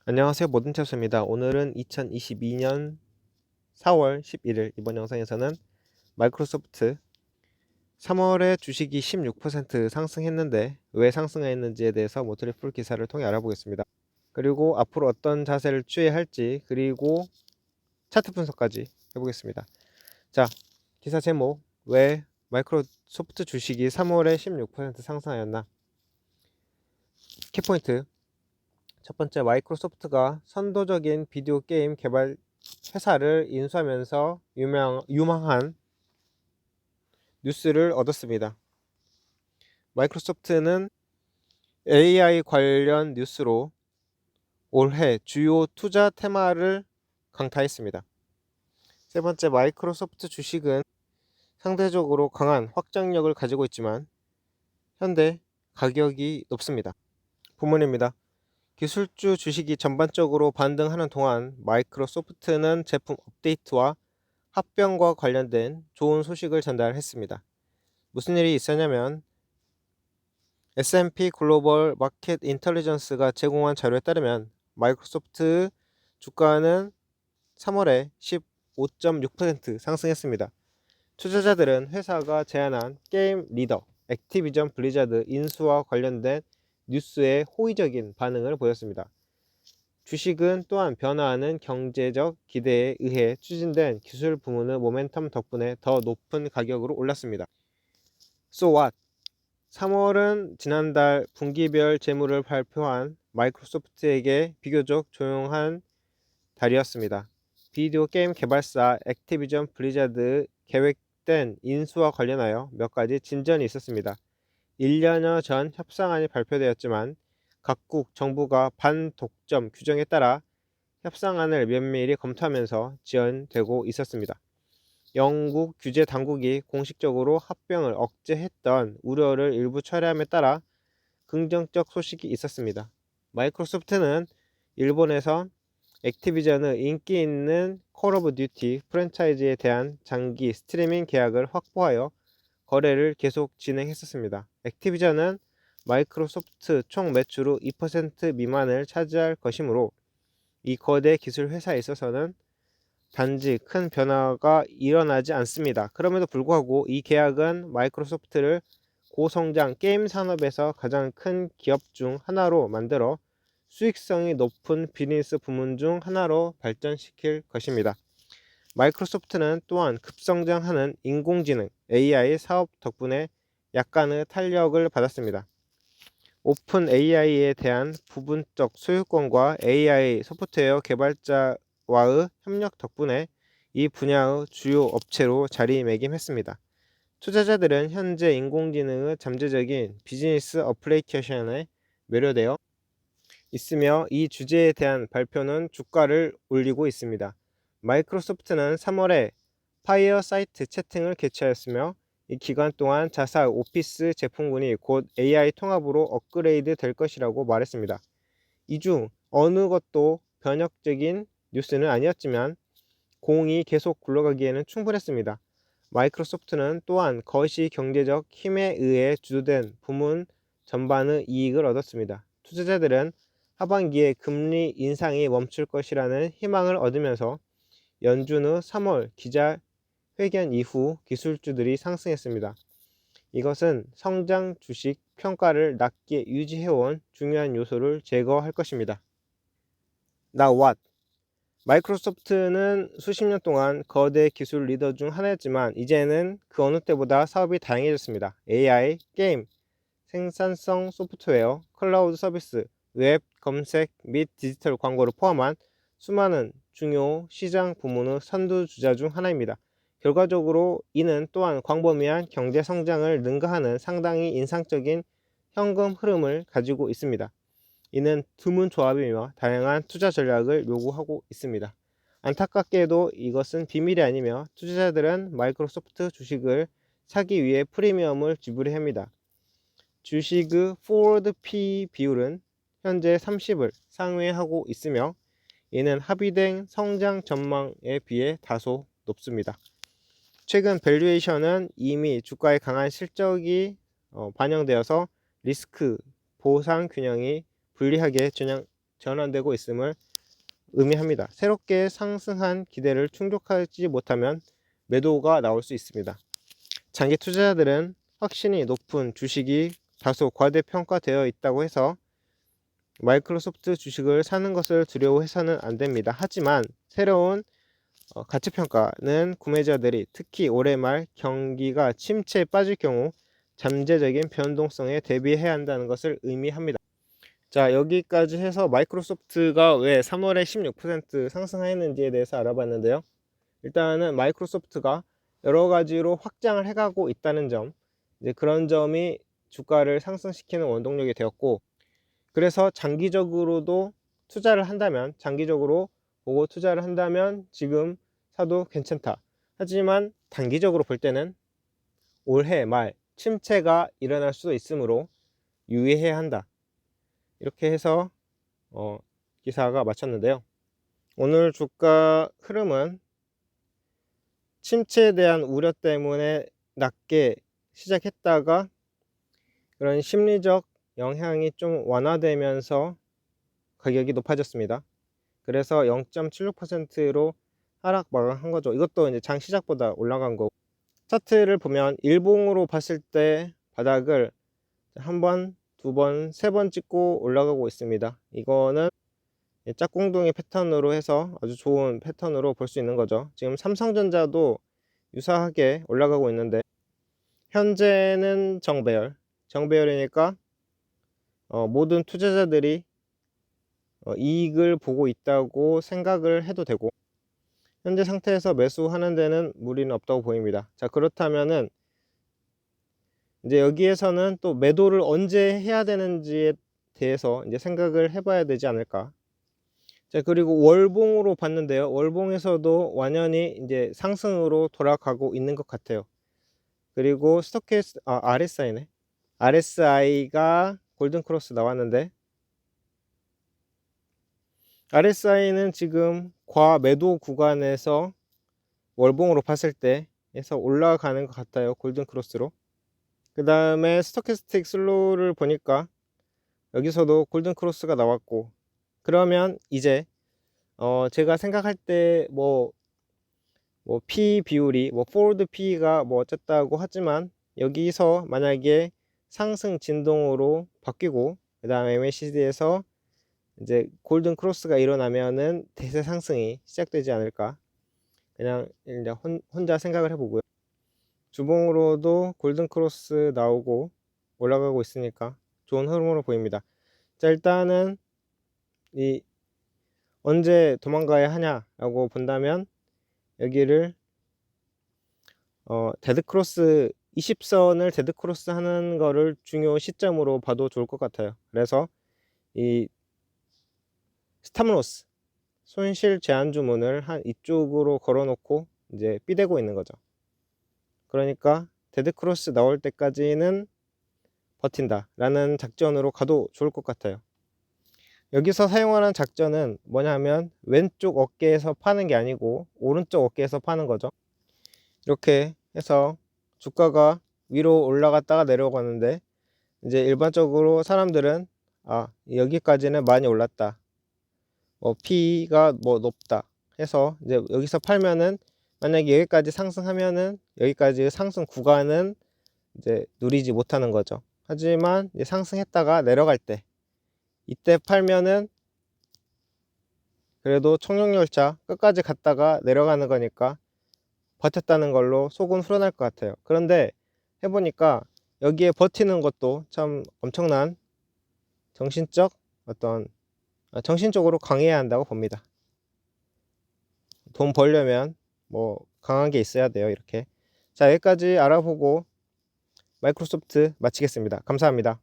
안녕하세요. 모든체스입니다. 오늘은 2022년 4월 11일 이번 영상에서는 마이크로소프트 3월에 주식이 16% 상승했는데 왜 상승했는지에 대해서 모터리 풀 기사를 통해 알아보겠습니다. 그리고 앞으로 어떤 자세를 취해야 할지 그리고 차트 분석까지 해보겠습니다. 자, 기사 제목, 왜 마이크로소프트 주식이 3월에 16% 상승하였나? 키포인트, 첫 번째, 마이크로소프트가 선도적인 비디오 게임 개발 회사를 인수하면서 유망한 뉴스를 얻었습니다. 마이크로소프트는 AI 관련 뉴스로 올해 주요 투자 테마를 강타했습니다. 세 번째, 마이크로소프트 주식은 상대적으로 강한 확장력을 가지고 있지만 현재 가격이 높습니다. 부문입니다. 기술주 주식이 전반적으로 반등하는 동안 마이크로소프트는 제품 업데이트와 합병과 관련된 좋은 소식을 전달했습니다. 무슨 일이 있었냐면 S&P 글로벌 마켓 인텔리전스가 제공한 자료에 따르면 마이크로소프트 주가는 3월에 15.6% 상승했습니다. 투자자들은 회사가 제안한 게임 리더 액티비전 블리자드 인수와 관련된 뉴스에 호의적인 반응을 보였습니다. 주식은 또한 변화하는 경제적 기대에 의해 추진된 기술 부문의 모멘텀 덕분에 더 높은 가격으로 올랐습니다. So what? 3월은 지난달 분기별 재무를 발표한 마이크로소프트에게 비교적 조용한 달이었습니다. 비디오 게임 개발사 액티비전 블리자드 계획된 인수와 관련하여 몇 가지 진전이 있었습니다. 1년여 전 협상안이 발표되었지만 각국 정부가 반독점 규정에 따라 협상안을 면밀히 검토하면서 지연되고 있었습니다. 영국 규제 당국이 공식적으로 합병을 억제했던 우려를 일부 철회함에 따라 긍정적 소식이 있었습니다. 마이크로소프트는 일본에서 액티비전의 인기 있는 콜 오브 듀티 프랜차이즈에 대한 장기 스트리밍 계약을 확보하여 거래를 계속 진행했었습니다. 액티비전은 마이크로소프트 총 매출의 2% 미만을 차지할 것이므로 이 거대 기술 회사에 있어서는 단지 큰 변화가 일어나지 않습니다. 그럼에도 불구하고 이 계약은 마이크로소프트를 고성장 게임 산업에서 가장 큰 기업 중 하나로 만들어 수익성이 높은 비즈니스 부문 중 하나로 발전시킬 것입니다. 마이크로소프트는 또한 급성장하는 인공지능 AI 사업 덕분에 약간의 탄력을 받았습니다. 오픈 AI에 대한 부분적 소유권과 AI 소프트웨어 개발자와의 협력 덕분에 이 분야의 주요 업체로 자리매김했습니다. 투자자들은 현재 인공지능의 잠재적인 비즈니스 어플리케이션에 매료되어 있으며 이 주제에 대한 발표는 주가를 올리고 있습니다. 마이크로소프트는 3월에 파이어 사이트 채팅을 개최하였으며 이 기간 동안 자사 오피스 제품군이 곧 AI 통합으로 업그레이드 될 것이라고 말했습니다. 이 중 어느 것도 변혁적인 뉴스는 아니었지만 공이 계속 굴러가기에는 충분했습니다. 마이크로소프트는 또한 거시 경제적 힘에 의해 주도된 부문 전반의 이익을 얻었습니다. 투자자들은 하반기에 금리 인상이 멈출 것이라는 희망을 얻으면서 연준의 3월 기자회견 이후 기술주들이 상승했습니다. 이것은 성장 주식 평가를 낮게 유지해온 중요한 요소를 제거할 것입니다. Now what? 마이크로소프트는 수십 년 동안 거대 기술 리더 중 하나였지만 이제는 그 어느 때보다 사업이 다양해졌습니다. AI, 게임, 생산성 소프트웨어, 클라우드 서비스, 웹, 검색 및 디지털 광고를 포함한 수많은 중요 시장 부문의 선두주자 중 하나입니다. 결과적으로 이는 또한 광범위한 경제 성장을 능가하는 상당히 인상적인 현금 흐름을 가지고 있습니다. 이는 드문 조합이며 다양한 투자 전략을 요구하고 있습니다. 안타깝게도 이것은 비밀이 아니며 투자자들은 마이크로소프트 주식을 사기 위해 프리미엄을 지불해야 합니다. 주식의 포워드 P 비율은 현재 30을 상회하고 있으며 이는 합의된 성장 전망에 비해 다소 높습니다. 최근 밸류에이션은 이미 주가의 강한 실적이 반영되어서 리스크 보상 균형이 불리하게 전환되고 있음을 의미합니다. 새롭게 상승한 기대를 충족하지 못하면 매도가 나올 수 있습니다. 장기 투자자들은 확신이 높은 주식이 다소 과대평가되어 있다고 해서 마이크로소프트 주식을 사는 것을 두려워해서는 안 됩니다. 하지만 새로운 가치평가는 구매자들이 특히 올해 말 경기가 침체에 빠질 경우 잠재적인 변동성에 대비해야 한다는 것을 의미합니다. 자, 여기까지 해서 마이크로소프트가 왜 3월에 16% 상승했는지에 대해서 알아봤는데요. 일단은 마이크로소프트가 여러 가지로 확장을 해가고 있다는 점, 이제 그런 점이 주가를 상승시키는 원동력이 되었고, 그래서 장기적으로도 투자를 한다면, 장기적으로 보고 투자를 한다면 지금 사도 괜찮다. 하지만 단기적으로 볼 때는 올해 말 침체가 일어날 수도 있으므로 유의해야 한다. 이렇게 해서 기사가 마쳤는데요. 오늘 주가 흐름은 침체에 대한 우려 때문에 낮게 시작했다가 그런 심리적 영향이 좀 완화되면서 가격이 높아졌습니다. 그래서 0.76%로 하락 마감한 거죠. 이것도 이제 장 시작보다 올라간 거고, 차트를 보면 일봉으로 봤을 때 바닥을 한 번, 두 번, 세 번 찍고 올라가고 있습니다. 이거는 짝꿍둥이 패턴으로 해서 아주 좋은 패턴으로 볼 수 있는 거죠. 지금 삼성전자도 유사하게 올라가고 있는데 현재는 정배열이니까 모든 투자자들이 이익을 보고 있다고 생각을 해도 되고, 현재 상태에서 매수하는 데는 무리는 없다고 보입니다. 자, 그렇다면은 이제 여기에서는 또 매도를 언제 해야 되는지에 대해서 이제 생각을 해봐야 되지 않을까. 자, 그리고 월봉으로 봤는데요. 월봉에서도 완연히 이제 상승으로 돌아가고 있는 것 같아요. 그리고 RSI네. RSI가 골든크로스 나왔는데, RSI는 지금 과매도 구간에서 월봉으로 봤을 때에서 올라가는 것 같아요. 골든크로스로. 그 다음에 스토캐스틱 슬로우를 보니까 여기서도 골든크로스가 나왔고, 그러면 이제 제가 생각할 때 P 비율이 포워드 P가 어쨌다고 하지만, 여기서 만약에 상승 진동으로 바뀌고 그 다음에 MACD에서 이제 골든 크로스가 일어나면은 대세 상승이 시작되지 않을까, 그냥 혼자 생각을 해보고요. 주봉으로도 골든 크로스 나오고 올라가고 있으니까 좋은 흐름으로 보입니다. 자, 일단은 이 언제 도망가야 하냐라고 본다면 여기를 데드크로스 20선을 데드크로스 하는 거를 중요 시점으로 봐도 좋을 것 같아요. 그래서 이 스탑로스 손실 제한 주문을 한 이쪽으로 걸어 놓고 이제 삐대고 있는 거죠. 그러니까 데드크로스 나올 때까지는 버틴다 라는 작전으로 가도 좋을 것 같아요. 여기서 사용하는 작전은 뭐냐면 왼쪽 어깨에서 파는 게 아니고 오른쪽 어깨에서 파는 거죠. 이렇게 해서 주가가 위로 올라갔다가 내려가는데, 이제 일반적으로 사람들은 여기까지는 많이 올랐다, P가 높다 해서 이제 여기서 팔면은, 만약에 여기까지 상승하면은 여기까지 상승 구간은 이제 누리지 못하는 거죠. 하지만 이제 상승했다가 내려갈 때 이때 팔면은 그래도 청룡열차 끝까지 갔다가 내려가는 거니까 버텼다는 걸로 속은 후련할 것 같아요. 그런데 해보니까 여기에 버티는 것도 참 엄청난 정신적으로 강해야 한다고 봅니다. 돈 벌려면 강한 게 있어야 돼요. 이렇게. 자, 여기까지 알아보고 마이크로소프트 마치겠습니다. 감사합니다.